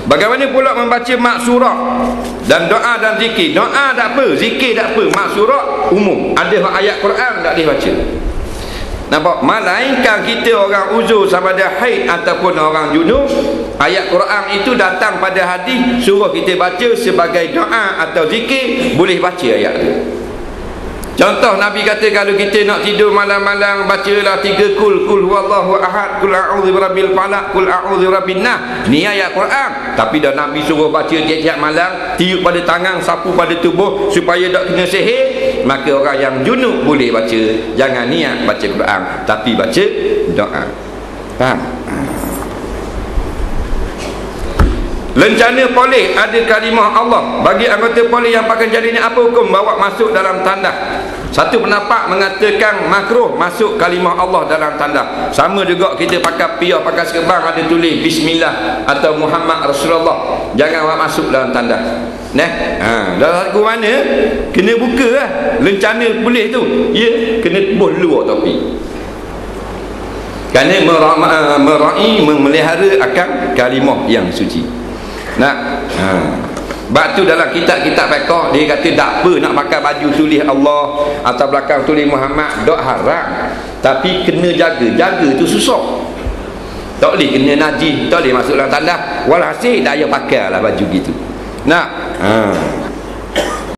Bagaimana pula membaca maksurah dan doa dan zikir? Doa tak apa, zikir tak apa, maksurah umum. Ada ayat Quran tak boleh baca. Nampak? Melainkan kita orang uzur sama ada haid ataupun orang junub, ayat Quran itu datang pada hadis suruh kita baca sebagai doa atau zikir, boleh baca ayat tu. Contoh Nabi kata kalau kita nak tidur malam-malam, bacalah 3 kul huwallahu ahad, kul a'udzu birabbil falaq, kul a'udzu birabbin nas. Ni ayat Quran, tapi dah Nabi suruh baca tiap-tiap malam, tiup pada tangan, sapu pada tubuh supaya tak kena sihir. Maka orang yang junub boleh baca, jangan niat baca Quran tapi baca doa. Faham? Lencana polis ada kalimah Allah. Bagi anggota polis yang pakai jadi ni, apa hukum bawa masuk dalam tandas? Satu pendapat mengatakan makruh masuk kalimah Allah dalam tandas. Sama juga kita pakai piyah, pakai serban ada tulis Bismillah atau Muhammad Rasulullah, jangan bawa masuk dalam tandas. Dalam lagu mana kena buka lah lencana polis tu. Ya, kena tebus luar topi. Kerana memelihara akan kalimah yang suci. Sebab tu dalam kitab-kitab fiqh dia kata tak apa nak pakai baju tulis Allah atau belakang tulis Muhammad, tak haram, tapi kena jaga tu susah. Tak boleh kena najis, tak boleh masuk dalam tandas. Walhasil dah payah pakai lah baju gitu.